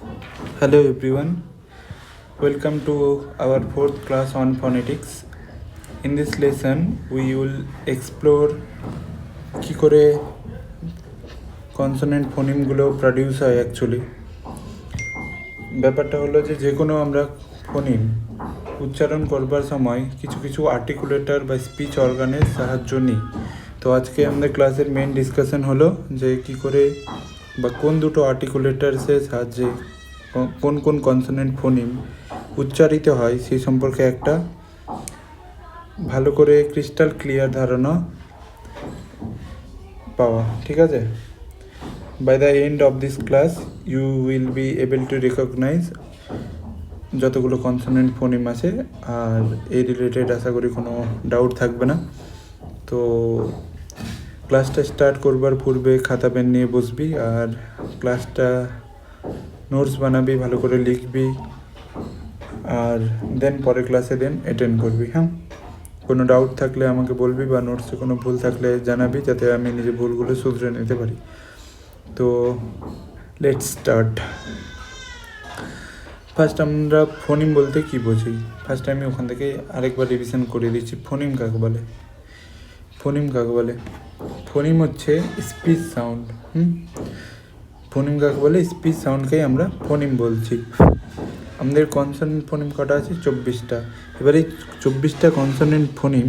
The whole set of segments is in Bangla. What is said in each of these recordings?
Hello everyone, welcome to our fourth class on phonetics. In this lesson, we will explore কি করে কনসোনেন্ট ফোনিমগুলো প্রডিউস হয় অ্যাকচুয়ালি। ব্যাপারটা হলো যে কোনো আমরা ফোনিম উচ্চারণ করবার সময় কিছু কিছু আর্টিকুলেটর বা স্পিচ অর্গানের সাহায্য নিই। তো আজকে আমাদের ক্লাসের মেন ডিসকাশন হলো যে কি করে বা কোন দুটো আর্টিকুলেটার্সের সাহায্যে কোন কোন কনসোনেন্ট ফোনিম উচ্চারিত হয় সেই সম্পর্কে একটা ভালো করে ক্রিস্টাল ক্লিয়ার ধারণা পাওয়া। ঠিক আছে, by the end of this class you will be able to recognise যতগুলো কনসোনেন্ট ফোনিম আছে, আর এই রিলেটেড আশা করি কোনো ডাউট থাকবে না। তো ক্লাসটা স্টার্ট করবার পূর্বে খাতা পেন নিয়ে বসবি আর ক্লাসটা নোটস বানাবি, ভালো করে লিখবি, আর দেন পরের ক্লাসে অ্যাটেন্ড করবি। হ্যাঁ, কোনো ডাউট থাকলে আমাকে বলবি বা নোটসে কোনো ভুল থাকলে জানাবি, যাতে আমি নিজে ভুলগুলো শুধরে নিতে পারি। তো লেটস স্টার্ট। ফার্স্ট আমরা ফোনিম বলতে কি বুঝি, ফার্স্ট আমি ওখান থেকে আরেকবার রিভিশন করে দিচ্ছি। ফোনিম কাকে বলে? ফোনিম হচ্ছে স্পিচ সাউন্ড। ফোনিম কাকে বলে? স্পিচ সাউন্ডকেই আমরা ফোনিম বলছি। আমাদের কনসোনেন্ট ফোনিম কটা আছে? 24টা। এবার এই 24টা কনসোনেন্ট ফোনিম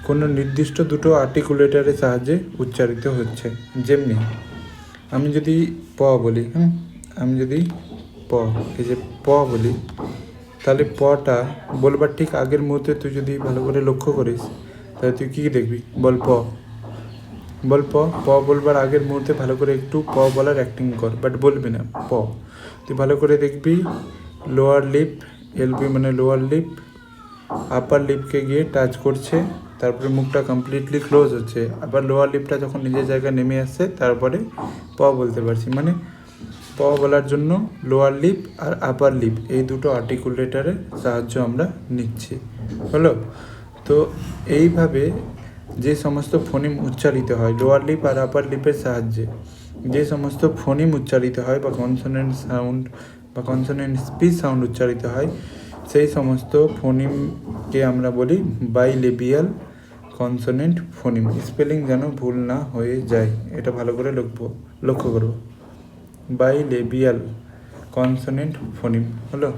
কোনো নির্দিষ্ট দুটো আর্টিকুলেটারের সাহায্যে উচ্চারিত হচ্ছে। যেমনি আমি যদি প বলি, আমি যদি এই যে প বলি, তাহলে পটা বলবার ঠিক আগের মুহূর্তে তুই যদি ভালো করে লক্ষ্য করিস, তাহলে তুই কী দেখবি? বল প বলবার আগের মুহূর্তে ভালো করে একটু প বলার অ্যাক্টিং কর, বাট বলবি না প। তুই ভালো করে দেখবি লোয়ার লিপ, এলবি মানে লোয়ার লিপ আপার লিপকে গিয়ে টাচ করছে, তারপরে মুখটা কমপ্লিটলি ক্লোজ হচ্ছে। আবার লোয়ার লিপটা যখন নিজের জায়গায় নেমে আসছে, তারপরে প বলতে পারছি। মানে প বলার জন্য লোয়ার লিপ আর আপার লিপ এই দুটো আর্টিকুলেটারের সাহায্য আমরা নিচ্ছি। হলো? তো এইভাবে যে সমস্ত ফোনিম উচ্চারিত হয় লোয়ার লিপ আর আপার লিপের সাহায্যে, যে সমস্ত ফোনিম উচ্চারিত হয় বা কনসোনেন্ট সাউন্ড বা কনসোনেন্ট স্পিচ সাউন্ড উচ্চারিত হয়, সেই সমস্ত ফোনিমকে আমরা বলি বাইলেবিয়াল কনসোনেন্ট ফোনিম। স্পেলিং যেন ভুল না হয়ে যায়, এটা ভালো করে লক্ষ্য করব। বাইলেবিয়াল কনসোনেন্ট ফোনিম হলো।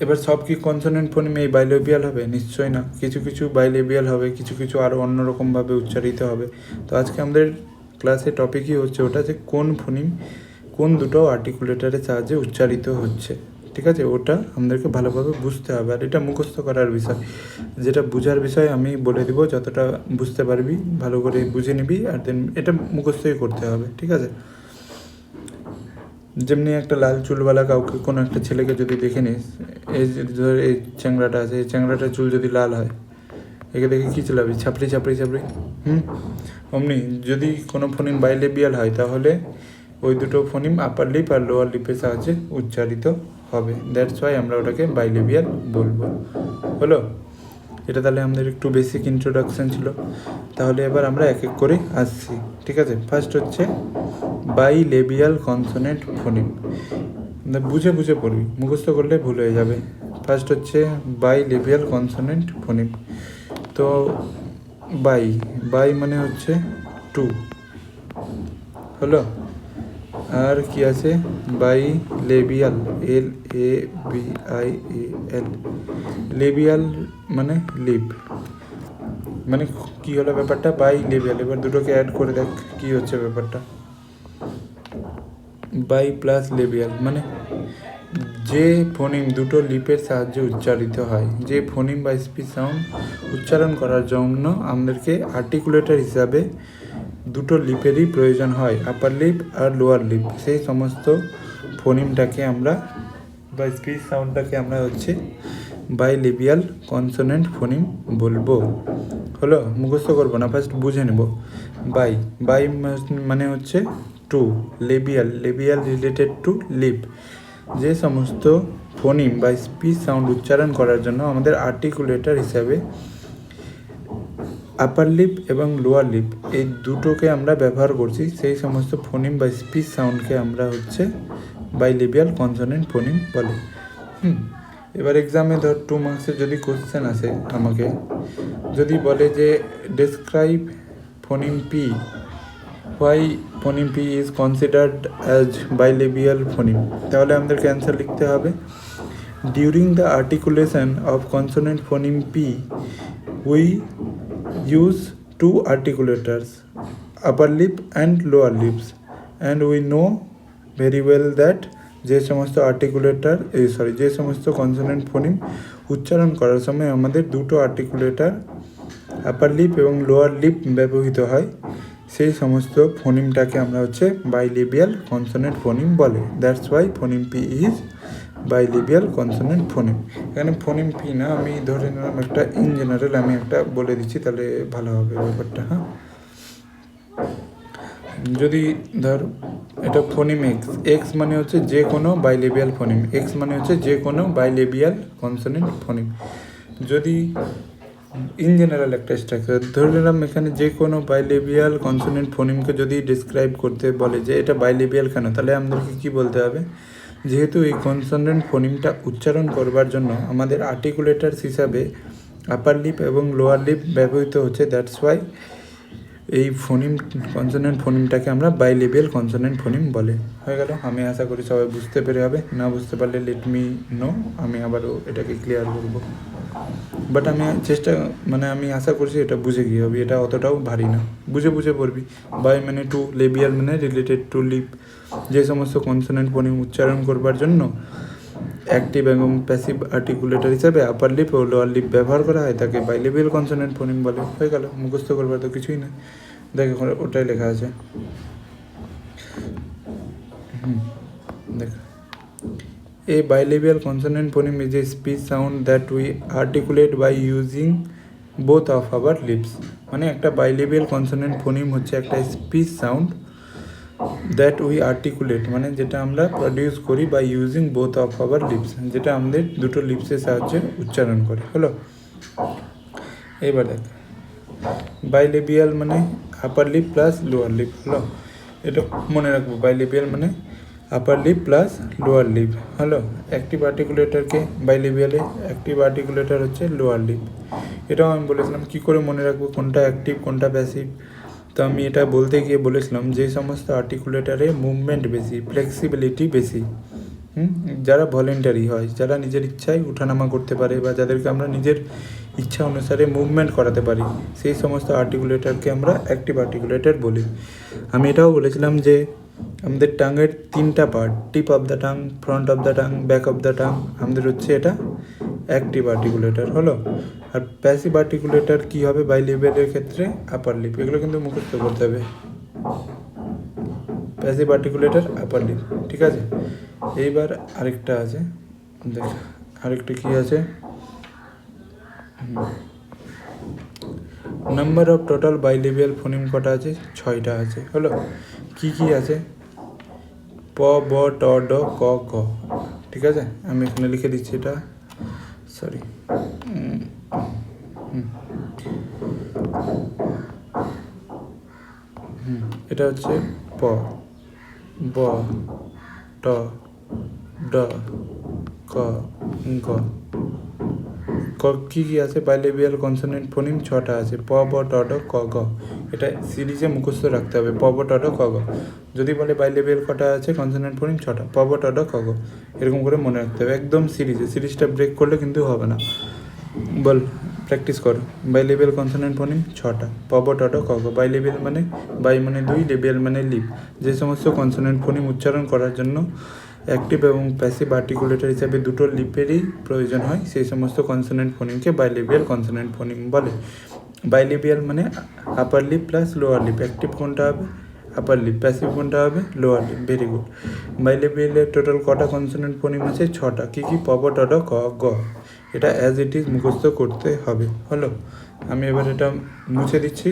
এবার সব কি কনসোনেন্ট ফোনিম এই বাইলেবিয়াল হবে? নিশ্চয়ই না। কিছু কিছু বাইলেবিয়াল হবে, কিছু কিছু আরও অন্যরকমভাবে উচ্চারিত হবে। তো আজকে আমাদের ক্লাসে টপিকই হচ্ছে ওটা, যে কোন ফোনিম কোন দুটো আর্টিকুলেটারের সাহায্যে উচ্চারিত হচ্ছে। ঠিক আছে, ওটা আমাদেরকে ভালোভাবে বুঝতে হবে, আর এটা মুখস্থ করার বিষয়। যেটা বোঝার বিষয় আমি বলে দিব, যতটা বুঝতে পারবি ভালো করে বুঝে নিবি, আর দেন এটা মুখস্থই করতে হবে। ঠিক আছে, যেমনি একটা লাল চুলওয়ালা কাউকে, কোনো একটা ছেলেকে যদি দেখে নিস, এই চ্যাংড়াটা আছে, এই চ্যাংড়াটার চুল যদি লাল হয়, একে দেখে কী চলাবি? ছাপড়ি। অমনি যদি কোনো ফোনিম বাইলেবিয়াল হয়, তাহলে ওই দুটো ফোনিম আপার লিপ আর লোয়ার লিপের সাহায্যে উচ্চারিত হবে। দ্যাটস ওয়াই আমরা ওটাকে বাইলেবিয়াল বলবো। হলো? এটা তাহলে আমাদের একটু বেসিক ইন্ট্রোডাকশান ছিল। তাহলে এবার আমরা এক এক করে আসছি। ঠিক আছে, ফার্স্ট হচ্ছে বাইলেবিয়াল কনসোনেন্ট ফোনিম। বুঝে পড়বি, মুখস্থ করলে ভুল হয়ে যাবে। ফার্স্ট হচ্ছে বাইলেবিয়াল কনসোনেন্ট ফোনিম। তো বাই মানে হচ্ছে টু। হলো? আর কি আছে? বাইলেবিয়াল, LABIAL। লেবিয়াল মানে লিপ। মানে কি হলো ব্যাপারটা? বাইলেবিয়াল। এবার দুটোকে অ্যাড করে দেখ কি হচ্ছে ব্যাপারটা। বাই প্লাস লেবিয়াল মানে যে ফোনিম দুটো লিপের সাহায্যে উচ্চারিত হয়, যে ফোনিম বা স্পিচ সাউন্ড উচ্চারণ করার জন্য আমাদেরকে আর্টিকুলেটর হিসাবে দুটো লিপেরই প্রয়োজন হয়, আপার লিপ আর লোয়ার লিপ। সেই সমস্ত ফোনিমটাকে আমরা বা স্পিচ সাউন্ডটাকে আমরা হচ্ছে বাইলেবিয়াল কনসোনেন্ট ফোনিম বলবো। হলো? মুখস্থ করবো না, ফার্স্ট বুঝে নেব। বাই মানে হচ্ছে two, labial related to lip. যে সমস্ত ফোনিম বা স্পিচ সাউন্ড উচ্চারণ করার জন্য আমাদের আর্টিকুলেটর হিসাবে আপার লিপ এবং লোয়ার লিপ এই দুটোকে আমরা ব্যবহার করছি, সেই সমস্ত ফোনিম বা স্পিচ সাউন্ডকে আমরা হচ্ছে বাইলেবিয়াল কনসোনেন্ট ফোনিম বলে। এবার এক্সামে ধর 2 মার্কসের যদি কোশ্চেন আসে, আমাকে যদি বলে যে describe phoneme P, why phoneme P is considered as bilabial phoneme, তাহলে আমাদেরকে অ্যান্সার লিখতে হবে during the articulation of consonant phoneme P we use two articulators, upper lip and lower lips, and we know very well that যে সমস্ত আর্টিকুলেটার যে সমস্ত কনসোনেন্ট ফোনিম উচ্চারণ করার সময় আমাদের দুটো আর্টিকুলেটার আপার লিপ এবং লোয়ার লিপ ব্যবহৃত হয়, সেই সমস্ত ফোনিমটাকে আমরা হচ্ছে বাইলেবিয়াল কনসোনেন্ট ফোনিম বলে। That's why phoneme P is bilabial consonant phoneme. এখানে ফোনিম পি না, আমি ধরে নিলাম একটা ইন জেনারেল আমি একটা বলে দিচ্ছি, তাহলে ভালো হবে ব্যাপারটা। হ্যাঁ, যদি ধর এটা ফোনিম এক্স, এক্স মানে হচ্ছে যে কোনো বাইলেবিয়াল ফোনিম, এক্স মানে হচ্ছে যে কোনো বাইলেবিয়াল কনসোনেন্ট ফোনিম। যদি ইন জেনারেল একটা স্ট্রাকচার ধরে নিলাম, এখানে যে কোনো বাইলেবিয়াল কনসোনেন্ট ফোনিমকে যদি ডিসক্রাইব করতে বলে যে এটা বাইলেবিয়াল কেন, তাহলে আমাদেরকে কী বলতে হবে, যেহেতু এই কনসোনেন্ট ফোনিমটা উচ্চারণ করবার জন্য আমাদের আর্টিকুলেটার্স হিসাবে আপার লিপ এবং লোয়ার লিপ ব্যবহৃত হচ্ছে, দ্যাটস ওয়াই এই ফোনিম কনসোনেন্ট ফোনিমটাকে আমরা বাইলেবিয়াল কনসোনেন্ট ফোনিম বলে। হয়ে গেল, আমি আশা করি সবাই বুঝতে পেরে হবে, না বুঝতে পারলে লেট মি নো, আমি আবারও এটাকে ক্লিয়ার করবো। বাট আমি আশা করছি এটা বুঝে গিয়ে হবে, এটা অতটাও ভারী না, বুঝে পড়বি। বাই মানে টু, লেবিয়াল মানে রিলেটেড টু লিপ, যে সমস্ত কনসোনেন্ট ফোনিম উচ্চারণ করবার জন্য অ্যাক্টিভ এবং প্যাসিভ আর্টিকুলেটর হিসাবে আপার লিপ ও লোয়ার লিপ ব্যবহার করা হয়, তাকে বাইলেবিয়াল কনসোনেন্ট ফোনিম বলে। হয়ে গেল, মুখস্থ করবার তো কিছুই না, দেখ ওটাই লেখা আছে। দেখ, a bilabial consonant phoneme is a speech sound that we articulate by using both of our lips। মানে একটা বাইলেবিয়াল কনসোনেন্ট ফোনিম হচ্ছে একটা speech sound that we articulate, মানে যেটা আমরা প্রডিউস করি by using both of our lips, যেটা আমাদের দুটো লিপসের সাহায্যে উচ্চারণ করি। হলো, এবার দেখ, বাইলেবিয়াল মানে upper lip plus lower lip. হলো, এটা মনে রাখবো, বাইলেবিয়াল মানে upper lip plus lower lip. হলো, অ্যাক্টিভ আর্টিকুলেটারকে বাইলেবিয়ালে, অ্যাক্টিভ আর্টিকুলেটার হচ্ছে লোয়ার লিপ। এটাও আমি বলেছিলাম কী করে মনে রাখবো কোনটা অ্যাক্টিভ কোনটা প্যাসিভ। তো আমি এটা বলতে গিয়ে বলেছিলাম যে সমস্ত আর্টিকুলেটারে মুভমেন্ট বেশি, ফ্লেক্সিবিলিটি বেশি, যারা ভলেন্টারি হয়, যারা নিজের ইচ্ছায় উঠানামা করতে পারে বা যাদেরকে আমরা নিজের ইচ্ছা অনুসারে মুভমেন্ট করাতে পারি, সেই সমস্ত আর্টিকুলেটারকে আমরা অ্যাক্টিভ আর্টিকুলেটার বলি। আমি এটাও বলেছিলাম যে আমাদের টাঙের 3টা part, tip of the tongue, front of the tongue, back of the tongue, আমাদের হচ্ছে এটা অ্যাক্টিভ আর্টিকুলেটার। হলো, আর প্যাসিভ আর্টিকুলেটার কী হবে বাইলেবিয়ালের ক্ষেত্রে, আপার লিপ। এগুলো কিন্তু মুখস্থ করতে হবে, প্যাসিভ আর্টিকুলেটার আপার লিপ, ঠিক আছে। এইবার আরেকটা আছে, দেখ আরেকটা কী আছে, নাম্বার অফ টোটাল বাইলেবিয়াল ফোনিম কটা আছে, 6টা আছে। হলো, কি কি আছে, প, ব, ট, ড, ক, গ, ঠিক আছে। আমি এখানে লিখে দিচ্ছি, এটা সরি, এটা হচ্ছে প, ব, ট, ড, ক, গ। কী কী আছে বাইলেবিয়াল কনসোনেন্ট ফোনিম 6টা আছে, প, ব, ট, ড, ক, গ। এটা সিরিজে মুখস্থ রাখতে হবে, প, ব, ট, ড, ক, গ। যদি বলে বাইলেবিয়াল কটা আছে কনসোনেন্ট ফোনিম 6টা, প, ব, ট, ড, ক, গ, এরকম করে মনে রাখতে হবে একদম সিরিজটা ব্রেক করলে কিন্তু হবে না। বল, প্র্যাকটিস করো। বাইলেবিয়াল কনসোনেন্ট ফোনিম 6টা, প, ব, ট, ড, ক, গ। বাইলেবিয়াল মানে বাই মানে 2, লেবিয়াল মানে লিপ। যে সমস্ত কনসোনেন্ট ফোনিম উচ্চারণ করার জন্য অ্যাক্টিভ এবং প্যাসিভ আর্টিকুলেটর হিসাবে দুটো লিপেরই প্রয়োজন হয়, সেই সমস্ত কনসোনেন্ট ফোনিমকে বাইলেবিয়াল কনসোনেন্ট ফোনিম বলে। বাইলেবিয়াল মানে upper lip plus lower lip, active কোনটা হবে আপার লিপ, প্যাসিভ কোনটা হবে লোয়ার লিপ। Very good. বাইলেবিয়ালের টোটাল কটা কনসোনেন্ট ফোনিম আছে, 6টা। কী কী, প, ব, ট, ড, ক, গ। এটা অ্যাজ ইট ইজ মুখস্থ করতে হবে। হলো, আমি এবার এটা মুছে দিচ্ছি,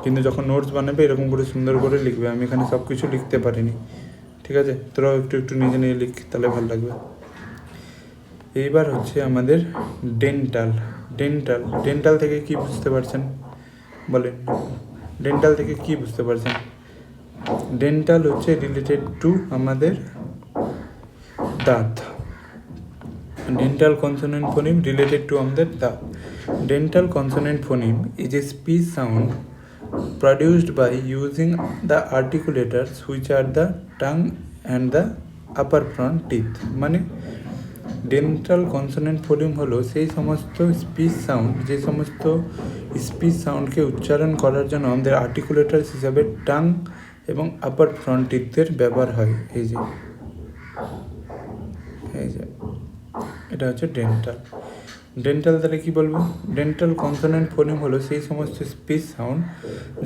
কিন্তু যখন নোটস বানাবে এরকম করে সুন্দর করে লিখবে। আমি এখানে সব কিছু লিখতে পারিনি, ঠিক আছে। তোরাও একটু নিজে নিয়ে লিখ, তাহলে ভালো লাগবে। এইবার হচ্ছে আমাদের ডেন্টাল থেকে কি বুঝতে পারছেন, বলেন ডেন্টাল থেকে কি বুঝতে পারছেন? ডেন্টাল হচ্ছে রিলেটেড টু আমাদের দাঁত। Dental consonant phoneme related to আমাদের দাঁত। Dental consonant phoneme is a speech sound produced by using the articulators which are the tongue and the upper front teeth। মানে ডেন্টাল কনসোনেন্ট ফোনিম হলো সেই সমস্ত স্পিচ সাউন্ড, যে সমস্ত স্পিচ সাউন্ডকে উচ্চারণ করার জন্য আমাদের আর্টিকুলেটার্স হিসাবে টাং এবং আপার ফ্রন্ট টিথের ব্যবহার হয়। এই যে এটা হচ্ছে ডেন্টাল। ডেন্টাল তাহলে কী বলবো? ডেন্টাল কনসোনেন্ট ফোনিম হলো সেই সমস্ত স্পিচ সাউন্ড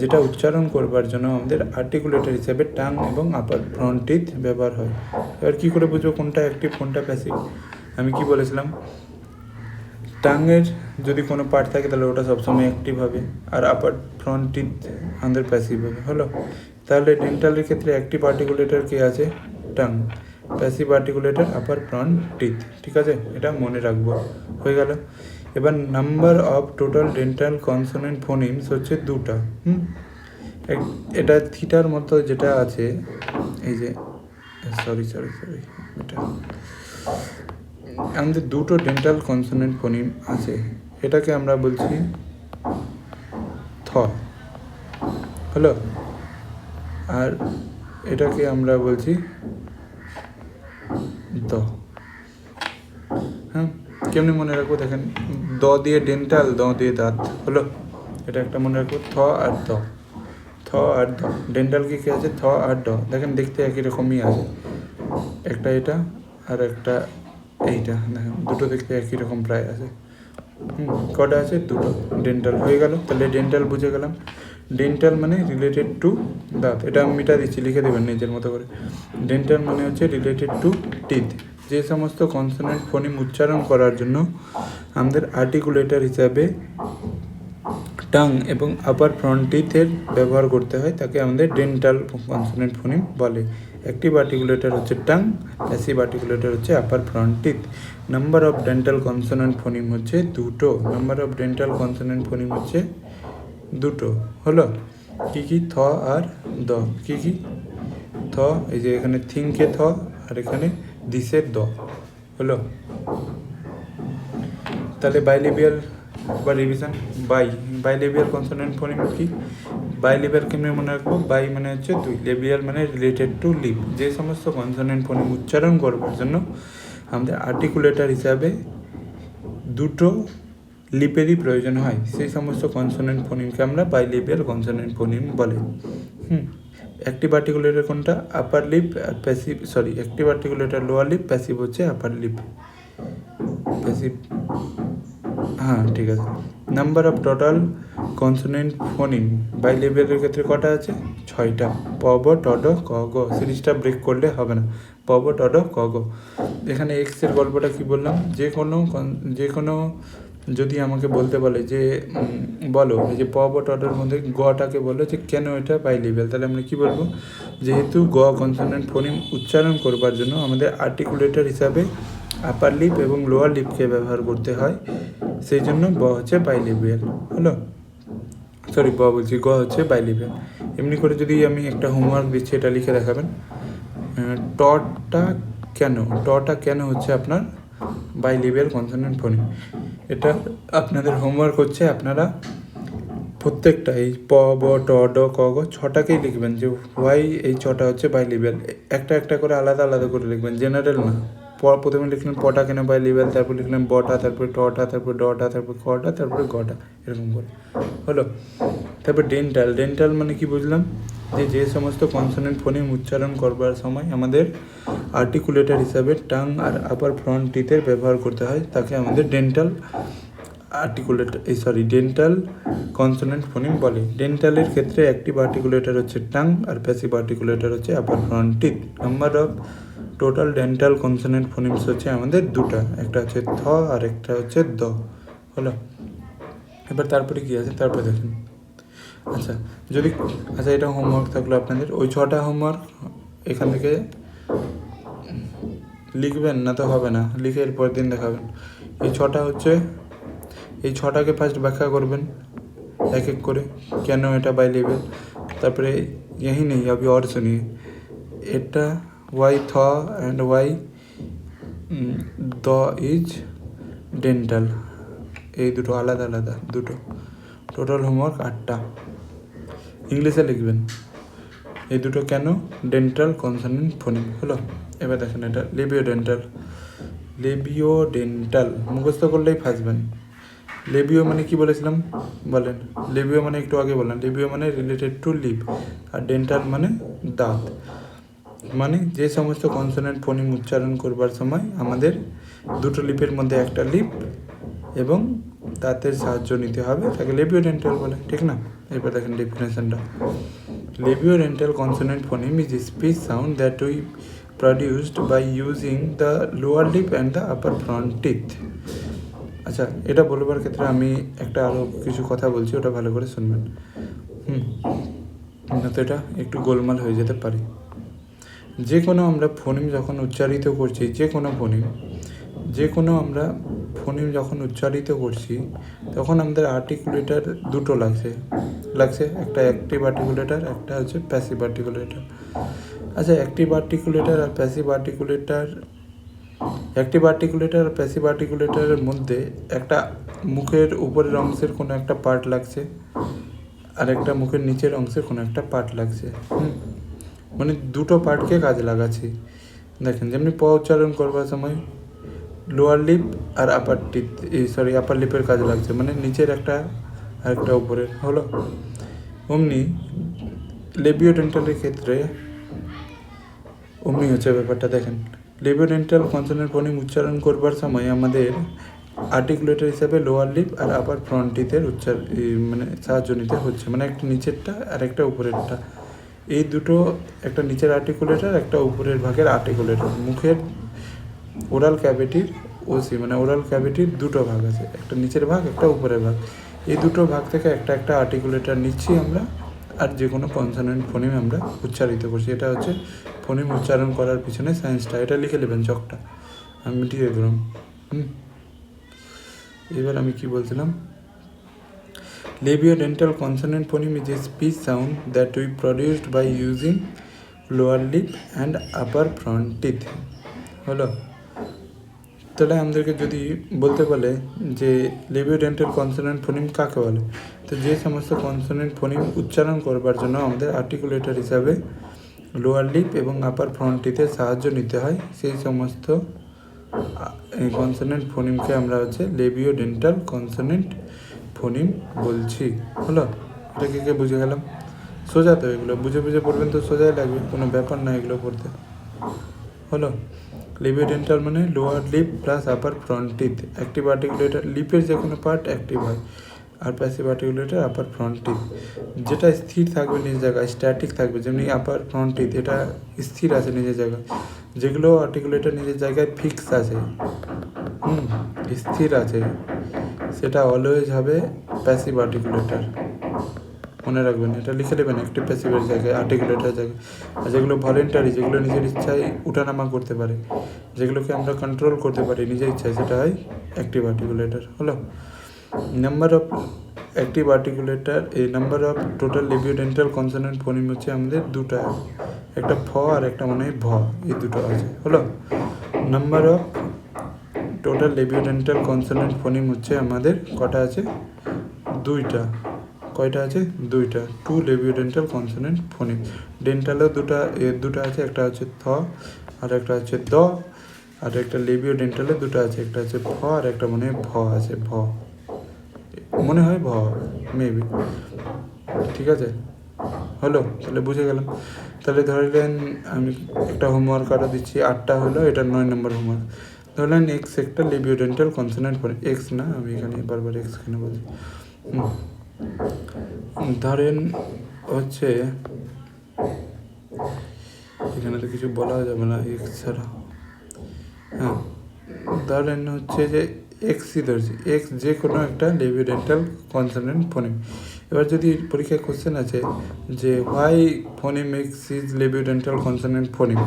যেটা উচ্চারণ করবার জন্য আমাদের আর্টিকুলেটর হিসেবে টাং এবং আপার ফ্রন্ট টিথ ব্যবহার হয়। এবার কী করে বুঝবো কোনটা অ্যাক্টিভ কোনটা প্যাসিভ? আমি কি বলেছিলাম, টাংয়ের যদি কোনো পার্ট থাকে তাহলে ওটা সবসময় অ্যাক্টিভ হবে, আর আপার ফ্রন্ট টিথ আমাদের প্যাসিভ হবে। হলো, তাহলে ডেন্টালের ক্ষেত্রে অ্যাক্টিভ আর্টিকুলেটর কে আছে? Tongue. Passive articulator upper front teeth. ঠিক আছে, এটা মনে রাখবো। হয়ে গেল। এবার number of total dental consonant phonemes হচ্ছে 2টা। এটা থিটার মতো যেটা আছে, এই যে সরি এটা আমাদের 2টো ডেন্টাল কনসোনেন্ট ফোনিম আছে। এটাকে আমরা বলছি থ। হলো, আর এটাকে আমরা বলছি দ। হ্যাঁ, কেমনি মনে রাখবো দেখেন, দ দিয়ে ডেন্টাল, দ দিয়ে দাঁত। হলো, এটা একটা মনে রাখবো, থ আর দ। থ আর দ। ডেন্টাল কি আছে? থ আর ড। দেখেন দেখতে একই রকমই আছে, একটা এটা আর একটা এইটা। দেখেন দুটো দেখতে একই রকম প্রায় আছে। কটা আছে? 2টো। ডেন্টাল হয়ে গেল। তাহলে ডেন্টাল বুঝে গেলাম। ডেন্টাল মানে রিলেটেড টু দাঁত। এটা আমি মিটা দিচ্ছি, লিখে দেবেন নিজের মতো করে। ডেন্টাল মানে হচ্ছে রিলেটেড টু টিথ। যে সমস্ত কনসোনেন্ট ফোনিম উচ্চারণ করার জন্য আমাদের আর্টিকুলেটর হিসাবে টাং এবং আপার ফ্রন্ট টিথের ব্যবহার করতে হয়, তাকে আমাদের ডেন্টাল কনসোনেন্ট ফোনিম বলে। অ্যাক্টিভ আর্টিকুলেটর হচ্ছে টাং, প্যাসিভ আর্টিকুলেটর হচ্ছে upper front teeth. Number of dental consonant phoneme হচ্ছে 2টো। Number of dental consonant phoneme হচ্ছে 2টো। হলো, কি কি? থ আর দ। কি কি? থ, এই যে এখানে থিংকে থ, আর এখানে দিসের দ। হলো, তাহলে বাইলেবিয়াল বা রিভিশন। বাইলেবিয়াল কনসোনেন্ট ফোনিম কি? বাইলেবিয়াল কেমনি মনে রাখবো? বাই মানে হচ্ছে 2, লেবিয়াল মানে রিলেটেড টু লিপ। যে সমস্ত কনসোনেন্ট ফোনিম উচ্চারণ করবার জন্য আমাদের আর্টিকুলেটর হিসাবে 2টো লিপেরই প্রয়োজন হয়, সেই সমস্ত কনসোনেন্ট ফোনিমকে আমরা বাইলেবিয়াল কনসোনেন্ট ফোনিম বলে। অ্যাক্টিভ আর্টিকুলেটর কোনটা? Upper lip. আর passive, active articulator lower lip, passive হচ্ছে আপার লিপ। প্যাসিভ, হ্যাঁ ঠিক আছে। Number of total consonant phoneme বাইলেবিয়ালের ক্ষেত্রে কটা আছে? 6টা। প, ব, ট, ড, ক, গ। সিরিজটা ব্রেক করলে হবে না। প, ব, ট, ড, ক, গ। এখানে এক্সের গল্পটা কি বললাম? যে কোনো যদি আমাকে বলতে বলে যে বলো এই যে প, ব, ট, ডর মধ্যে গটাকে বলো যে কেন এটা বাইলেবিয়াল, তাহলে আমরা কী বলবো? যেহেতু গ কনসোনেন্ট ফোনিম উচ্চারণ করবার জন্য আমাদের আর্টিকুলেটর হিসাবে আপার লিপ এবং লোয়ার লিপকে ব্যবহার করতে হয়, সেই জন্য ব হচ্ছে বাইলেবিয়াল। হলো, ব বলছি, গ হচ্ছে বাইলেবিয়াল। এমনি করে যদি আমি একটা হোমওয়ার্ক দিচ্ছি, এটা লিখে দেখাবেন। টটা কেন হচ্ছে আপনার বাইলেবিয়াল কনসোনেন্ট ফোনিম? এটা আপনাদের হোমওয়ার্ক হচ্ছে, আপনারা প্রত্যেকটা এই প, ব, ট, ড, ক, গ 6টাকেই লিখবেন যে হোয়াই এই 6টা হচ্ছে বাইলেবিয়াল। একটা একটা করে আলাদা আলাদা করে লিখবেন, জেনারেল না। প্রথমে লিখলেন পটা কেন বাইলেবিয়াল, তারপর লিখলেন বটা, তারপরে টটা, তারপর ডটা, তারপর কটা, তারপরে গটা, এরকম করে। হলো, তারপর ডেন্টাল মানে কি বুঝলাম? যে সমস্ত কনসোনেন্ট ফোনিম উচ্চারণ করবার সময় আমাদের আর্টিকুলেটর হিসাবে টাং আর আপার ফ্রন্ট টিথের ব্যবহার করতে হয়, তাকে আমাদের ডেন্টাল কনসোনেন্ট ফোনিম বলে। ডেন্টালের ক্ষেত্রে অ্যাক্টিভ আর্টিকুলেটর হচ্ছে টাং আর প্যাসিভ আর্টিকুলেটর হচ্ছে upper front teeth. Number of total dental consonant phonemes হচ্ছে আমাদের 2টা, একটা হচ্ছে থ আর একটা হচ্ছে দ। হলো, এবার তারপরে কী আছে তারপরে দেখেন। আচ্ছা এটা হোমওয়ার্ক থাকলো আপনাদের। ওই 6টা হোমওয়ার্ক এখান থেকে লিখবেন না তো হবে না, লিখে এর পরের দিন দেখাবেন। এই 6টা হচ্ছে, এই 6টাকে ফার্স্ট ব্যাখ্যা করবেন। एक एक করে কেন এটা বাই লেভেল। তারপরে यही नहीं, अभी और सुनिए। এটা ওয়াই থ অ্যান্ড ওয়াই দ ইজ ডেন্টাল, এই দুটো আলাদা আলাদা দুটো। টোটাল হোমওয়ার্ক 8টা, ইংলিশে লিখবেন। এই দুটো কেন ডেন্টাল কনসোনেন্ট ফোনিম হলো। এবার দেখেন এটা লেবিও ডেন্টাল। লেবিও ডেন্টাল মুখস্থ করলেই ফাঁসবেন। লেবিও মানে কি বলেছিলাম বলেন? লেবিও মানে একটু আগে বললাম, লেবিও মানে রিলেটেড টু লিপ, আর ডেন্টাল মানে দাঁত। মানে যে সমস্ত কনসোনেন্ট ফোনিম উচ্চারণ করবার সময় আমাদের দুটো লিপের মধ্যে একটা লিপ এবং দাঁতের সাহায্য নিতে হবে, তাকে লেবিও ডেন্টাল বলে, ঠিক না? এবার দেখেন ডেফিনেশনটা। Labiodental consonant phoneme is speech sound that we produced by using the lower lip and the upper front teeth. আচ্ছা, এটা বলবার ক্ষেত্রে আমি একটা আরও কিছু কথা বলছি, ওটা ভালো করে শুনবেন। না তো এটা একটু গোলমাল হয়ে যেতে পারে। যে কোনো আমরা ফোনিম যখন উচ্চারিত করছি, যে কোনো আমরা ফোনিম যখন উচ্চারিত করছি তখন আমাদের আর্টিকুলেটার দুটো লাগছে, একটা অ্যাক্টিভ আর্টিকুলেটার, একটা হচ্ছে প্যাসিভ আর্টিকুলেটার। আচ্ছা, অ্যাক্টিভ আর্টিকুলেটার আর প্যাসিভ আর্টিকুলেটারের মধ্যে একটা মুখের উপরের অংশের কোনো একটা পার্ট লাগছে আর একটা মুখের নিচের অংশের কোনো একটা পার্ট লাগছে। মানে দুটো পার্টকে কাজে লাগাচ্ছি। দেখেন, যেমনি প উচ্চারণ করবার সময় লোয়ার লিপ আর আপার লিপের কাজে লাগছে, মানে নিচের একটা আর একটা উপরের হলো। অমনি লেবিও ডেন্টালের ক্ষেত্রে অমনি হচ্ছে ব্যাপারটা। দেখেন, লেবিও ডেন্টাল কনসোনেন্ট ফোনিম উচ্চারণ করবার সময় আমাদের আর্টিকুলেটর হিসাবে লোয়ার লিপ আর আপার ফ্রন্ট টিথের মানে সাহায্য নিতে হচ্ছে, মানে একটা নিচেরটা আর একটা উপরেরটা। এই দুটো, একটা নিচের আর্টিকুলেটর, একটা উপরের ভাগের আর্টিকুলেটর। মুখের ওরাল ক্যাভিটির মানে ওরাল ক্যাভিটির দুটো ভাগ আছে, একটা নিচের ভাগ, একটা উপরের ভাগ। এই দুটো ভাগ থেকে একটা আর্টিকুলেটর নিচ্ছি আমরা, আর যে কোনো কনসোনেন্ট ফোনিম আমরা উচ্চারিত করছি। এটা হচ্ছে ফোনিম উচ্চারণ করার পিছনে সায়েন্সটা। এটা লিখে নেবেন চকটা, আমি মিটিয়ে দিলাম। এবার আমি কি বলছিলাম? Labiodental consonant phoneme is a speech sound that we produced by using lower lip and upper front teeth. হলো। তাহলে আমাদেরকে যদি বলতে বলে যে লেবিওডেন্টাল কনসোনেন্ট ফোনিম কাকে বলে, তো যে সমস্ত কনসোনেন্ট ফোনিম উচ্চারণ করবার জন্য আমাদের আর্টিকুলেটর হিসাবে লোয়ার লিপ এবং আপার ফ্রন্ট টিথের সাহায্য নিতে হয়, সেই সমস্ত কনসোনেন্ট ফোনিমকে আমরা হচ্ছে লেবিওডেন্টাল কনসোনেন্ট ফোনিম বলছি। হলো, এটা কে বুঝে গেলাম? সোজা তো, এগুলো বুঝে পড়বেন তো সোজাই লাগবে, কোনো ব্যাপার না এগুলো পড়তে। হলো, লেবিওডেন্টাল মানে লোয়ার লিপ প্লাস আপার ফ্রন্ট টিথ। অ্যাক্টিভ আর্টিকুলেটর লিপের যে কোনো পার্ট অ্যাক্টিভ হয়, আর passive articulator upper front teeth. যেটা স্থির থাকবে নিজ জায়গায়, স্ট্যাটিক থাকবে, যেমনি আপার ফ্রন্ট টিথ এটা স্থির আছে নিজের জায়গায়। যেগুলো আর্টিকুলেটর নিজের জায়গায় ফিক্স আছে, স্থির আছে, সেটা অলওয়েজ হবে প্যাসিভ আর্টিকুলেটর। মনে রাখবেন, এটা লিখে দেবেন অ্যাক্টিভ প্যাসিভের জায়গায়, আর্টিকুলেটর জায়গায়। আর যেগুলো ভলেন্টারি, যেগুলো নিজের ইচ্ছায় উঠানামা করতে পারে, যেগুলোকে আমরা কন্ট্রোল করতে পারি নিজের ইচ্ছায়, সেটা হয় অ্যাক্টিভ আর্টিকুলেটর। হলো, নাম্বার অফ অ্যাক্টিভ আর্টিকুলেটর, এই number of total লেবিওডেন্টাল consonant phoneme হচ্ছে আমাদের দুটো, একটা ফ আর একটা মনে হয় ভ, এই দুটো আছে। হলো, number of total লেবিওডেন্টাল consonant phoneme হচ্ছে আমাদের কটা আছে? দুইটা। কয়টা আছে? দুইটা। 2 লেবিওডেন্টাল কনসোনেন্ট ফোনিম। ডেন্টালও দুটো আছে, একটা হচ্ছে থ আর একটা হচ্ছে দ, আর একটা লেবিওডেন্টালে দুটো আছে, একটা হচ্ছে ফ আর একটা মনে হয় ভ আছে, মনে হয় ভ, মেবি। ঠিক আছে, হলো, তাহলে বুঝে গেলাম। তাহলে ধরলেন আমি একটা হোমওয়ার্ক আরও দিচ্ছি, 8টা হলো, এটা 9 নম্বর হোমওয়ার্ক। ধরলেন এক্স একটা লেবিওডেন্টাল কনসোনেন্ট ফোনিম, এক্স না, আমি এখানে বারবার এক্স কেন বলছি। ধরেন হচ্ছে, এখানে তো কিছু বলা যাবে না এক্স ছাড়া। হ্যাঁ, ধরেন হচ্ছে যে এক্সই ধরছি, এক্স যে কোনো একটা লেবিওডেন্টাল কনসোনেন্ট ফোনিম। এবার যদি পরীক্ষায় কোশ্চেন আছে যে হোয়াই ফোনিম এক্স ইজ লেবিওডেন্টাল কনসোনেন্ট ফোনিম,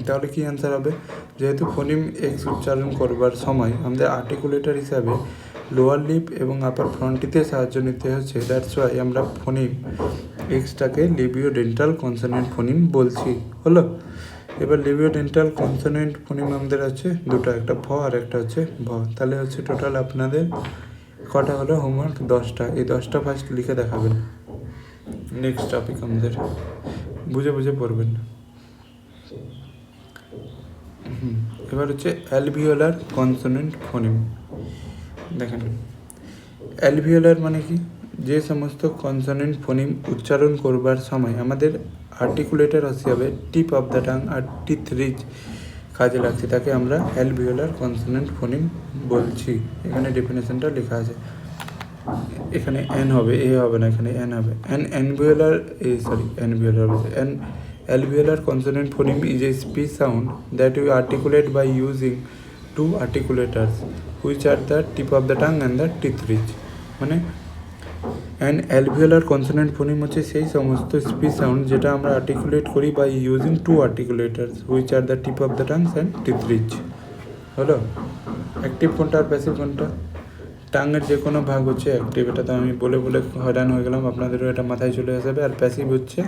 তাহলে কী অ্যান্সার হবে? যেহেতু ফোনিম এক্স উচ্চারণ করবার সময় আমাদের আর্টিকুলেটর হিসাবে লোয়ার লিপ এবং আপার ফ্রন্টিতে সাহায্য নিতে হচ্ছে। দ্যাটস ওয়াই আমরা ফোনিম এক্সটাকে লিবিও ডেন্টাল কনসোনেন্ট ফোনিম বলছি। হলো, এবার লিবিও ডেন্টাল কনসোনেন্ট ফোনিম আমাদের আছে দুটো, একটা ভ আর একটা হচ্ছে ভ। তাহলে হচ্ছে টোটাল আপনাদের কটা হলো হোমওয়ার্ক? 10টা। এই 10টা ফার্স্ট লিখে দেখাবেন। নেক্সট টপিক আমাদের বুঝে বুঝে পড়বেন। এবার হচ্ছে অ্যালভিওলার কনসোনেন্ট ফোনিম। দেখেন, অ্যালভিওলার মানে কি? যে সমস্ত কনসোনেন্ট ফোনিম উচ্চারণ করবার সময় আমাদের আর্টিকুলেটর হতে হবে টিপ অফ দ্য টাং আর টিথ রিজ কাজে লাগছে, তাকে আমরা অ্যালভিওলার কনসোনেন্ট ফোনিম বলছি। এখানে ডেফিনেশনটা লেখা আছে। এখানে এন হবে, এ হবে না, এখানে এন হবে। Alveolar consonant phoneme is a speech sound that we articulate by using two articulators which are the tip of the tongue and the teeth ridge। মানে অ্যান অ্যালভিওলার কনসোনেন্ট ফোনিম হচ্ছে সেই সমস্ত স্পিচ সাউন্ড যেটা আমরা আর্টিকুলেট করি by using two articulators which are the tip of the tongues and teeth ridge. হলো, অ্যাক্টিভ কোনটা আর প্যাসিভ কোনটা? টাঙের যে কোনো ভাগ হচ্ছে অ্যাক্টিভ, এটা তো আমি বলে বলে হয়রান হয়ে গেলাম, আপনাদেরও এটা মাথায় চলে আসবে। আর প্যাসিভ হচ্ছে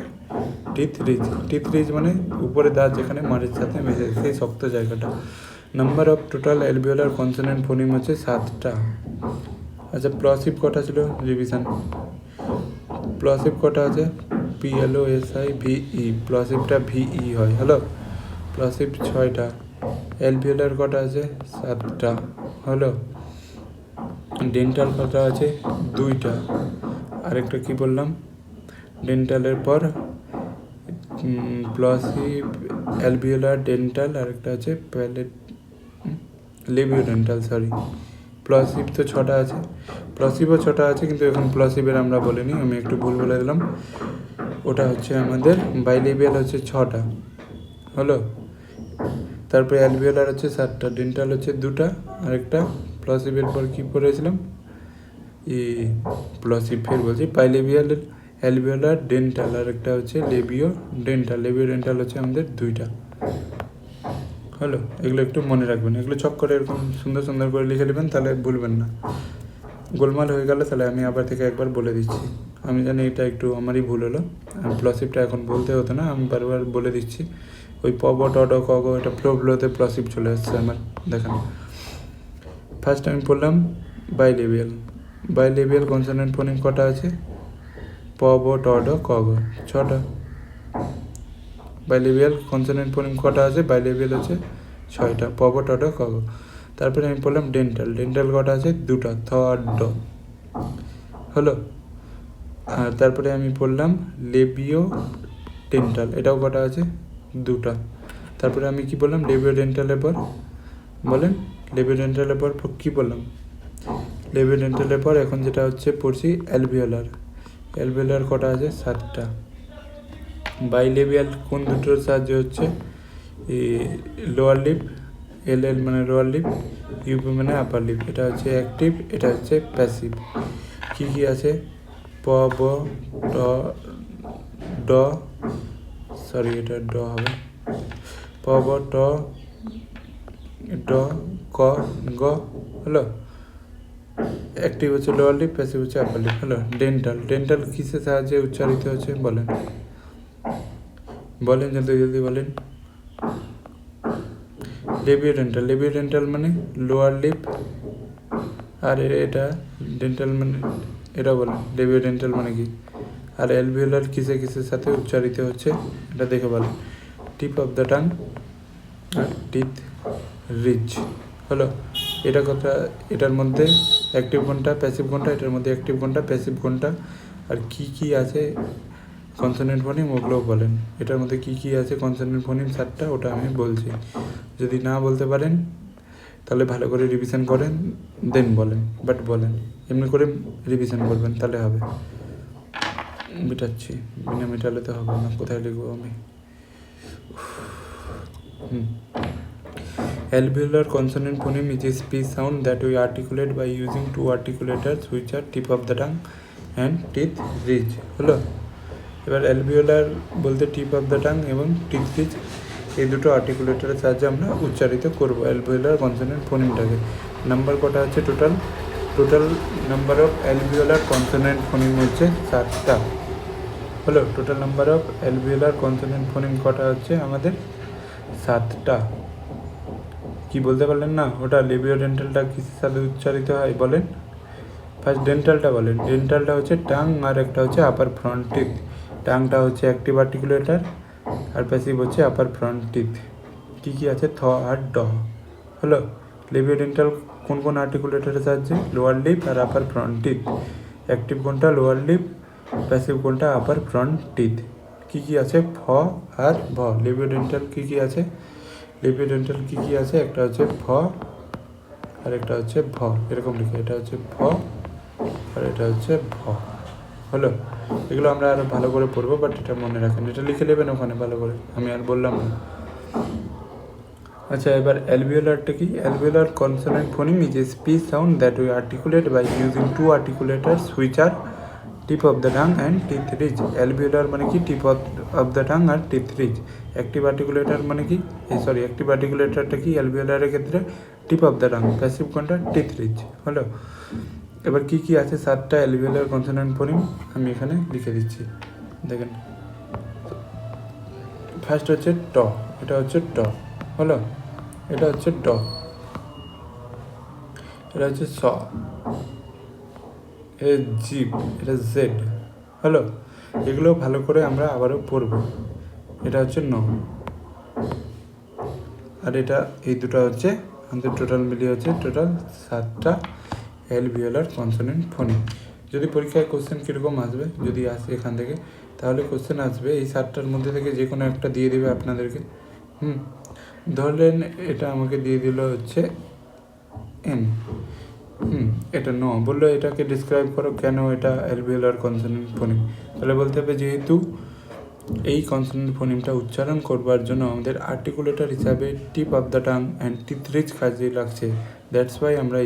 টিথ রিজ। টিথ রিজ মানে উপরে দাঁত যেখানে মাড়ির সাথে মেশে, সেই শক্ত জায়গাটা। Number of total alveolar consonant phoneme হচ্ছে 7টা। আচ্ছা, প্লসিভ কটা ছিল? রিভিশন। প্লসিভ কটা আছে? PLOSIVE। প্লসিভটা VE হয়। হলো, প্লসিভ 6টা। অ্যালভিওলার কটা আছে? 7টা। হলো, ডেন্টাল কটা আছে? 2টা। আরেকটা কি বললাম? ডেন্টালের পর প্লসিভ, অ্যালভিওলার, ডেন্টাল, আরেকটা আছে লিবিও ডেন্টাল। সরি, প্লসিভ তো 6টা আছে, প্লসিভও 6টা আছে, কিন্তু এখন প্লসিভের আমরা বলিনি, আমি একটু ভুল বলে দিলাম। ওটা হচ্ছে আমাদের বাইলেবিয়াল হচ্ছে 6টা। হলো, তারপরে অ্যালভিওলার হচ্ছে 7টা, ডেন্টাল হচ্ছে 2টা, আরেকটা প্লসিভের পর কী পড়েছিলাম? প্লসিভ ফের বলছি, বাইলেবিয়াল, অ্যালভিওলার, ডেন্টাল, আরেকটা হচ্ছে লেবিও ডেন্টাল। লেবিও ডেন্টাল হচ্ছে আমাদের 2টা। হলো, এগুলো একটু মনে রাখবেন, এগুলো চক করে এরকম সুন্দর সুন্দর করে লিখে নেবেন, তাহলে ভুলবেন না। গোলমাল হয়ে গেলে তাহলে আমি আবার থেকে একবার বলে দিচ্ছি। আমি জানি এটা একটু আমারই ভুল হলো, প্লসিভটা এখন বলতে হতো না, আমি বারবার বলে দিচ্ছি। ওই প ব ট ড ক গ এটা ফ্লোতে প্লসিভ চলে আসছে আমার। দেখেন, ফার্স্ট আমি পড়লাম বাইলেবিয়াল। বাইলেবিয়াল কনসোনেন্ট ফোনিম কটা আছে? প ব ট ড ক গ, 6টা। বাইলেবিয়াল কনসোনেন্ট ফোনিম কটা আছে? বাইলেবিয়াল হচ্ছে 6টা, প ব ট ড ক গ। তারপরে আমি পড়লাম ডেন্টাল। ডেন্টাল কটা আছে? 2টা, থ আর ড। হলো, আর তারপরে আমি পড়লাম লেবিও ডেন্টাল, এটাও কটা আছে? 2টা। তারপরে আমি কি বললাম? লেবিও ডেন্টালের পর বলেন, লেবিও ডেন্টালের পর কী বললাম? লেবিও ডেন্টালের পর এখন যেটা হচ্ছে পড়ছি অ্যালভিওলার। অ্যালভিওলার কটা আছে? 7টা। বাইলেবিয়াল কোন দুটোর সাহায্যে হচ্ছে? লোয়ার লিপ, এল মানে লোয়ার লিপ, ইউপি মানে আপার লিপ। এটা হচ্ছে অ্যাক্টিভ, এটা হচ্ছে প্যাসিভ। কী কী আছে? প ব ট ড, সরি এটা ড হবে, প ব ট ড ক গ। হলো, অ্যাক্টিভ হচ্ছে লোয়ার লিপ, প্যাসিভ হচ্ছে আপার লিপ। হলো, ডেন্টাল। ডেন্টাল কিসের সাহায্যে উচ্চারিত হচ্ছে বলেন? বলেন জলদি জলদি বলেন। Labeo dental. লেবিও ডেন্টাল মানে লোয়ার লিপ, আর এটা ডেন্টাল মানে এটা বলেন লেবিও ডেন্টাল মানে কি? আর অ্যালভিওলার কিসের সাথে উচ্চারিত হচ্ছে এটা দেখে বলেন? টিপ অফ দ্য টাং আর টিথ রিজ। হলো, এটা কথা, এটার মধ্যে অ্যাক্টিভ কোনটা, প্যাসিভ কোনটা, এটার মধ্যে অ্যাক্টিভ কোনটা, প্যাসিভ কোনটা, আর কি আছে কনসোনেন্ট ফোনিম ওগুলোও বলেন। এটার মধ্যে কি আছে কনসোনেন্ট ফোনিম 7টা, ওটা আমি বলছি। যদি না বলতে পারেন তাহলে ভালো করে রিভিশন করেন, দেন বলেন, বাট বলেন, এমনি করে রিভিশন করবেন তাহলে হবে। মেটাচ্ছি, বিনা মেটালে তো হবে না, কোথায় লিখবো আমি? Alveolar consonant phoneme is a speech sound that we articulate by using two articulators which are tip of the tongue and teeth ridge। হলো, এবার অ্যালভিওলার বলতে টিপ অফ দ্য টাং এবং টিথ রিজ, এই দুটো আর্টিকুলেটরের সাহায্যে আমরা উচ্চারিত করবো অ্যালভিওলার কনসোনেন্ট ফোনিমটাকে। নাম্বার কটা আছে total? Total number of alveolar consonant phoneme হচ্ছে 7টা। হলো total number of alveolar consonant phoneme কটা হচ্ছে আমাদের 7টা। কি বলতে পারলেন না? ওটা লেবিও ডেন্টালটা কিসের সাথে উচ্চারিত হয় বলেন? ফার্স্ট ডেন্টালটা বলেন। ডেন্টালটা হচ্ছে টাং আর একটা হচ্ছে আপার ফ্রন্ট টিথ। টাংটা হচ্ছে অ্যাক্টিভ আর্টিকুলেটর আর প্যাসিভ হচ্ছে আপার ফ্রন্ট টিথ। কী কী আছে? থ আর ড। হলো লেবিও ডেন্টাল কোন কোন আর্টিকুলেটরের সাহায্যে? লোয়ার লিপ আর আপার ফ্রন্ট টিথ। অ্যাক্টিভ কোনটা? Lower lip. প্যাসিভ কোনটা? Upper front teeth. কী কী আছে? ফ আর ভ। লেবিও ডেন্টাল কী কী আছে? লেবিও ডেন্টাল কী কী আছে? একটা হচ্ছে ফ আর একটা হচ্ছে ভ। এরকম লিখে, এটা হচ্ছে ফ আর এটা হচ্ছে ভ। হলো এগুলো আমরা আরও ভালো করে পড়বো, বাট এটা মনে রাখেন, এটা লিখে নেবেন ওখানে ভালো করে, আমি আর বললাম না। আচ্ছা, এবার অ্যালভিওলারটা কি? Alveolar consonant phoneme is a speech sound that we articulate by using two articulators which are tip of the tongue and teeth ridge. Alveolar মানে কি? টিপ অফ দ্য টাং আর টিথ রিজ। অ্যাক্টিভ আর্টিকুলেটার মানে কি? অ্যাক্টিভ আর্টিকুলেটারটা কি অ্যালভিওলারের ক্ষেত্রে? Tip of the tongue. Passive কোনটা? Teeth ridge. হলো এবার কি কি আছে 7টা অ্যালভিওলার কনসোনেন্ট ফোনিম আমি এখানে লিখে দিচ্ছি, দেখেন। ফার্স্ট হচ্ছে ট, এটা হচ্ছে ট। হলো এটা হচ্ছে ড, এটা হচ্ছে স, এটা জিপ, এটা জেড। হলো এগুলো ভালো করে আমরা আবারও পড়ব। এটা হচ্ছে ন, আর এটা এই দুটো হচ্ছে আমাদের টোটাল মিলিয়ে হচ্ছে টোটাল 7টা অ্যালভিওলার কনসোনেন্ট ফোনিম। যদি পরীক্ষায় কোশ্চেন কীরকম আসবে, যদি আসে এখান থেকে, তাহলে কোশ্চেন আসবে এই 7টার মধ্যে থেকে যে কোনো একটা দিয়ে দেবে আপনাদেরকে। ধরলেন এটা আমাকে দিয়ে দিল হচ্ছে এন, এটা ন, বললো এটাকে ডিসক্রাইব করো কেন এটা অ্যালভিওলার কনসোনেন্ট ফোনিম। তাহলে বলতে হবে যেহেতু এই কনসোনেন্ট ফোনিমটা উচ্চারণ করবার জন্য আমাদের আর্টিকুলেটর হিসাবে tip of the tongue and teeth ridge কাজে লাগছে, দ্যাটস ওয়াই আমরা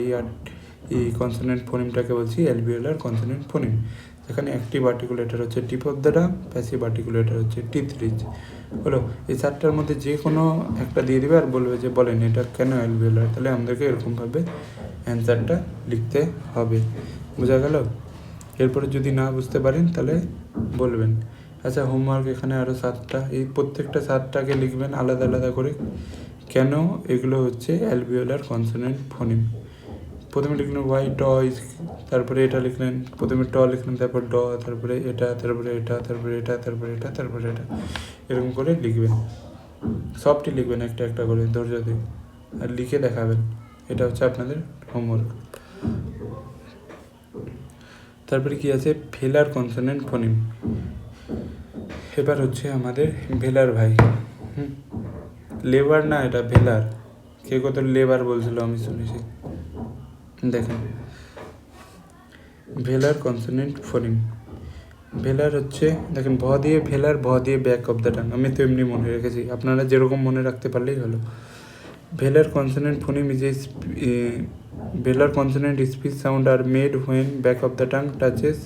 এই কনসোনেন্ট ফোনিমটাকে বলছি অ্যালভিওলার কনসোনেন্ট ফোনিম। যেখানে অ্যাক্টিভ আর্টিকুলেটর হচ্ছে tip of the tongue, passive articulator হচ্ছে টিথ রিজ। হলো এই 7টার মধ্যে যে কোনো একটা দিয়ে দেবে আর বলবে যে বলেন এটা কেন অ্যালভিওলার। তাহলে আমাদেরকে এরকমভাবে অ্যান্সারটা লিখতে হবে। বোঝা গেল? এরপরে যদি না বুঝতে পারেন তাহলে বলবেন। আচ্ছা, হোমওয়ার্ক এখানে আরও 7টা, এই প্রত্যেকটা 7টাকে লিখবেন আলাদা আলাদা করে কেন এগুলো হচ্ছে অ্যালভিওলার কনসোনেন্ট ফোনিম। প্রথমে লিখলেন ওয়াই ট ইজ, তারপরে এটা লিখলেন, প্রথমে ট লিখলেন, তারপর ড, তারপরে এটা, তারপরে এটা, তারপরে এটা, তারপরে এটা, তারপরে এটা, এরকম করে লিখবেন। সবটি লিখবেন একটা একটা করে ধৈর্য দিয়ে, আর লিখে দেখাবেন। এটা হচ্ছে আপনাদের হোমওয়ার্ক। তারপরে কি আছে? ভেলার কনসোনেন্ট ফোনিম। এবার হচ্ছে আমাদের ভেলার ভাই, লেবার না, এটা ভেলার। কে কত লেবার বলছিল আমি শুনেছি। দেখেন ভেলার কনসোনেন্ট ফোনিম। ভেলার হচ্ছে দেখেন ভ দিয়ে ভেলার, ভ দিয়ে ব্যাক অফ দ্য টাং। আমি তো এমনি মনে রেখেছি, আপনারা যেরকম মনে রাখতে পারলেই হলো। Velar consonant phoneme is velar consonant speech sound are made when back of the tongue touches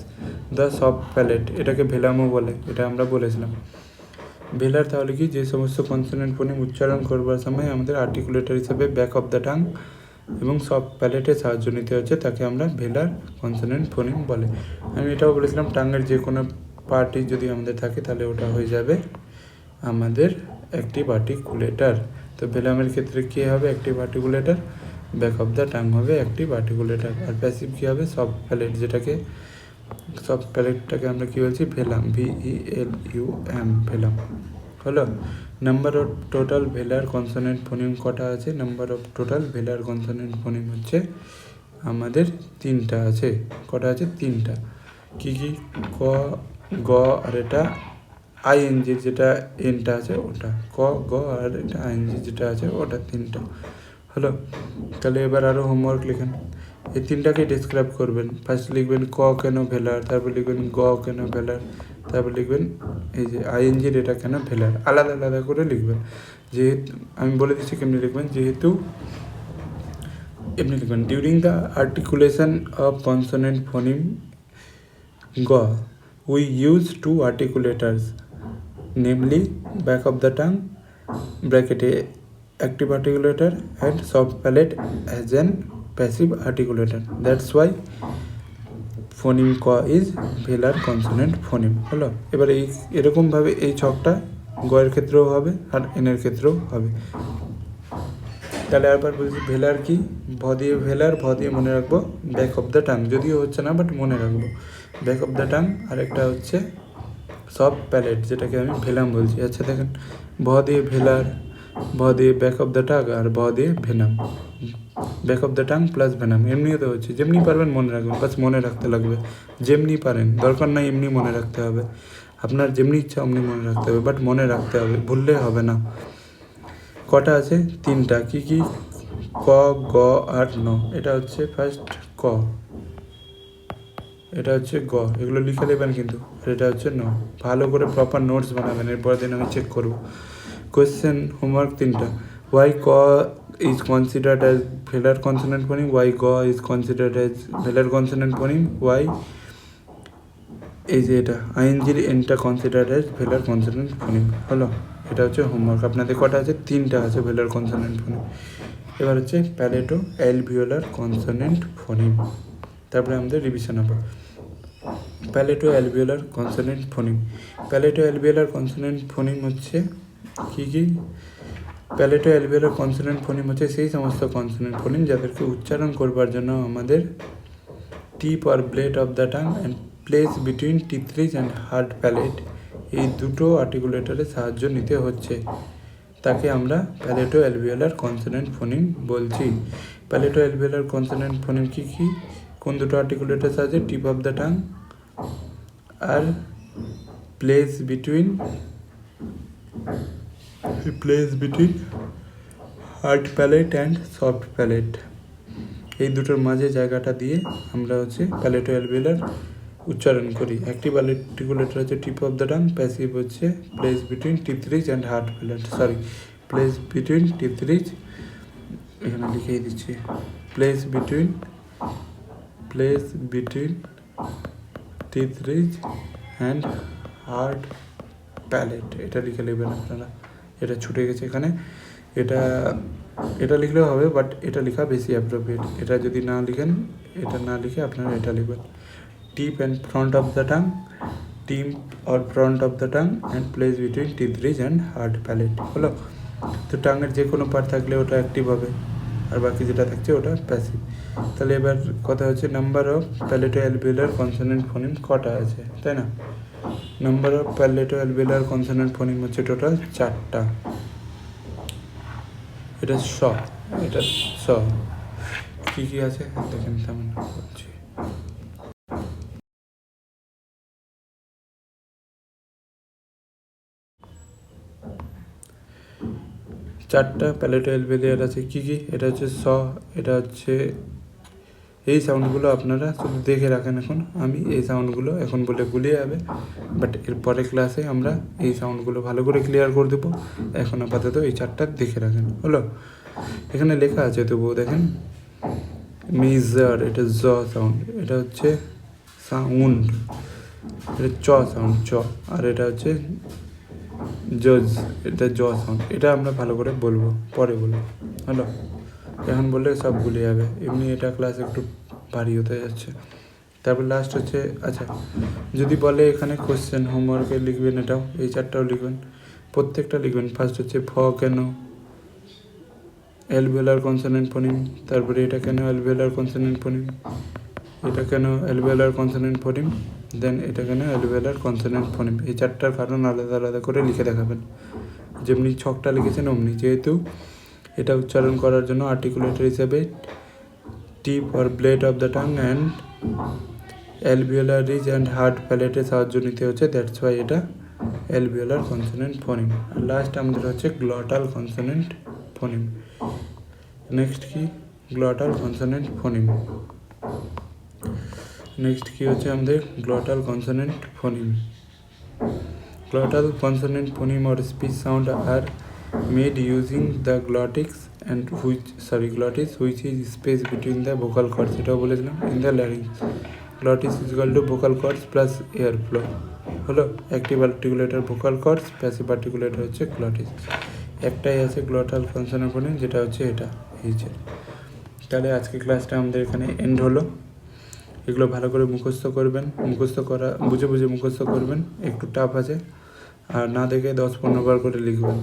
the soft palate. এটাকে ভেলামও বলে, এটা আমরা বলেছিলাম। ভেলার তাহলে কি? যে সমস্ত কনসোনেন্ট ফোনিম উচ্চারণ করবার সময় আমাদের আর্টিকুলেটর হিসাবে ব্যাক অফ দ্য টাং এবং সফট প্যালেটের সাহায্য নিতে হচ্ছে, তাকে আমরা ভেলার কনসোনেন্ট ফোনিম বলে। আমি এটাও বলেছিলাম টাঙ্গের যে কোনো পার্টি যদি আমাদের থাকে তাহলে ওটা হয়ে যাবে আমাদের অ্যাক্টিভ আর্টিকুলেটর। তো ভেলামের ক্ষেত্রে কী হবে? Active articulator, back of the tongue হবে অ্যাক্টিভ আর্টিকুলেটর, আর প্যাসিভ কী হবে? সফট প্যালেট, যেটাকে সফট প্যালেটটাকে আমরা কী বলছি? Velum, VELUM, velum. হলো number of total velar consonant phoneme কটা আছে? Number of total velar consonant phoneme হচ্ছে আমাদের 3টা আছে। কটা আছে? 3টা। কী কী? ক, গ, আর এটা ING যেটা এনটা আছে ওটা। ক, গ, আর এটা ING যেটা আছে ওটা 3টা। হলো তাহলে এবার আরও হোমওয়ার্ক লিখেন। এই 3টাকে ডিসক্রাইব করবেন। ফার্স্ট লিখবেন ক কেন ভেলার, তারপর লিখবেন গ কেন ভেলার, তারপর লিখবেন এই যে ING এটা কেন ভেলার। আলাদা আলাদা করে লিখবেন। যেহেতু আমি বলে দিচ্ছি কেমনি লিখবেন, যেহেতু এমনি লিখবেন। During the articulation of consonant phoneme গ we use 2 articulators, namely back of the tongue (active articulator) and soft palate as an passive articulator, that's why phoneme ক ইজ ভেলার কনসোনেন্ট ফোনিম। হলো, এবার এরকমভাবে এই ছকটা গয়ের ক্ষেত্রেও হবে আর এনের ক্ষেত্রেও হবে। তাহলে আবার বলছি ভেলার কি, ভ দিয়ে ভেলার, ভ দিয়ে মনে রাখবো ব্যাক অফ দ্য টাং, যদিও হচ্ছে না বাট মনে রাখবো ব্যাক অফ দ্য টাং। আরেকটা হচ্ছে সফট প্যালেট, যেটাকে আমি ভেলাম বলছি। আচ্ছা দেখেন, ভ দিয়ে ভেলার, ভ দিয়ে ব্যাক অফ দ্য টাং, আর ভ দিয়ে venom, back of the tongue plus venom. এমনিও তো হচ্ছে, যেমনি পারবেন মনে রাখবেন, বাস মনে রাখতে লাগবে, যেমনি পারেন, দরকার নাই এমনি মনে রাখতে হবে, আপনার যেমনি ইচ্ছা অমনি মনে রাখতে হবে, বাট মনে রাখতে হবে, ভুললে হবে না। কটা আছে? 3টা। কি কি? ক, গ আর ন। এটা হচ্ছে ফার্স্ট ক, এটা হচ্ছে গ, এগুলো লিখে নেবেন কিন্তু। আর এটা হচ্ছে ন। ভালো করে প্রপার নোটস বানাবেন, এরপর দিন আমি চেক করব। কোয়েশ্চেন হোমওয়ার্ক 3টা। ওয়াই ক is considered as velar consonant phoneme, why গ is considered as velar consonant phoneme, why এই যে এটা আইএনজির এনটা considered as velar consonant phoneme. হলো, এটা হচ্ছে হোমওয়ার্ক। আপনাদের কটা আছে? 3টা আছে ভেলার কনসোনেন্ট ফোনিম। এবার হচ্ছে প্যালেটো অ্যালভিওলার কনসোনেন্ট ফোনিম, তারপরে আমাদের রিভিশন হবে। Palato alveolar consonant phoneme. Palato alveolar consonant phoneme হচ্ছে কী কী? প্যালেটো অ্যালভিওলার কনসোনেন্ট ফোনিম হচ্ছে সেই সমস্ত কনসোনেন্ট ফোনিম যাদেরকে উচ্চারণ করবার জন্য আমাদের tip or blade of the tongue and place between teeth ridge and hard palate, এই দুটো আর্টিকুলেটরের সাহায্য নিতে হচ্ছে, তাকে আমরা প্যালেটো অ্যালভিওলার কনসোনেন্ট ফোনিম বলছি। প্যালেটো অ্যালভিওলার কনসোনেন্ট ফোনিম কী কী? কোন দুটো আর্টিকুলেটরের সাহায্যে? টিপ অফ দ্য টাং আর place between hard palate and soft palate, এই দুটোর মাঝে জায়গাটা দিয়ে আমরা হচ্ছে প্যালেটো অ্যালভিওলার উচ্চারণ করি। অ্যাক্টিভ আর্টিকুলেটর হচ্ছে tip of the tongue, passive হচ্ছে place between teeth ridge and hard palate, place between teeth ridge, এখানে লিখেই দিচ্ছি, place between teeth ridge and hard palate, এটা লিখে নেবেন আপনারা। এটা ছুটে গেছে এখানে, এটা লিখলেও হবে, বাট এটা লেখা বেশি অ্যাপ্রোপ্রিয়েট। এটা যদি না লিখেন, এটা না লিখে আপনারা এটা লিখবেন, tip and front of the tongue, tip or front of the tongue and place between teeth ridge and hard palate. হলো, তো টাঙের যে কোনো পার্ট থাকলে ওটা অ্যাক্টিভ হবে, আর বাকি যেটা থাকছে ওটা প্যাসিভ। তাহলে এবার কথা হচ্ছে number of palato alveolar consonant phoneme কটা আছে, তাই না? Number of palato alveolar consonant phoneme হচ্ছে টোটাল 4টা। এটা স, এটা স, কী কী আছে দেখেন, তেমন বলছি। চারটা প্যালেটো অ্যালভিওলার আছে। কী কী? এটা হচ্ছে স, এটা হচ্ছে, এই সাউন্ডগুলো আপনারা শুধু দেখে রাখেন। এখন আমি এই সাউন্ডগুলো এখন বলে গুলিয়ে যাবে, বাট এর পরের ক্লাসে আমরা এই সাউন্ডগুলো ভালো করে ক্লিয়ার করে দেবো। এখন আপাতত এই 4টা দেখে রাখেন। হলো, এখানে লেখা আছে তবুও দেখেন, মেজার, এটা জ সাউন্ড, এটা হচ্ছে সাউন্ড, এটা চ সাউন্ড, চ, আর এটা হচ্ছে জজ, এটা জ সাউন্ড। এটা আমরা ভালো করে বলবো, পরে বলবো। হলো, এখন বললে সব ভুলে যাবে, এমনি এটা ক্লাস একটু ভারী হতে যাচ্ছে। তারপর লাস্ট হচ্ছে, আচ্ছা যদি বলে এখানে কোশ্চেন হোমওয়ার্কে লিখবেন, এটাও, এই 4টাও লিখবেন, প্রত্যেকটা লিখবেন। ফার্স্ট হচ্ছে ফ কেন অ্যালভিওলার কনসোনেন্ট ফোনিম, তারপরে এটা কেন অ্যালভিওলার কনসোনেন্ট ফোনিম, এটা কেন অ্যালভিওলার কনসোনেন্ট ফোনিম, দেন এটা কেন অ্যালভিওলার কনসোনেন্ট ফোনিম। এই 4টার কারণ আলাদা আলাদা করে লিখে দেখাবেন, যেমনি ছকটা লিখেছেন অমনি। যেহেতু এটা উচ্চারণ করার জন্য আর্টিকুলেটর হিসেবে tip or blade of the tongue and alveolar ridge and hard প্যালেটের সাহায্য নিতে হচ্ছে, দ্যাটস ওয়াই এটা অ্যালভিওলার কনসোনেন্ট ফোনিম। আর লাস্ট আমাদের হচ্ছে গ্লটাল কনসোনেন্ট ফোনিম। নেক্সট কি? গ্লটাল কনসোনেন্ট ফোনিম। নেক্সট কি হচ্ছে আমাদের গ্লটাল consonant ফোনিম। Glottal consonant phoneme or speech sound are made using the glottis which is space between the vocal cords, এটাও বলেছিলাম, in the larynx. Glottis is equal to vocal cords plus air flow। হলো, active আর্টিকুলেটর vocal chords, passive articulator হচ্ছে গ্লটিস। একটাই আছে গ্লটাল কনসোনেন্ট ফোনিম, যেটা হচ্ছে এটা, এই যে। তাহলে আজকে ক্লাসটা আমাদের এখানে এন্ড হলো। এগুলো ভালো করে মুখস্থ করবেন, মুখস্থ করা বুঝে বুঝে মুখস্থ করবেন, একটু টাফ আছে, আর না দেখে 10-15 বার করে লিখবেন।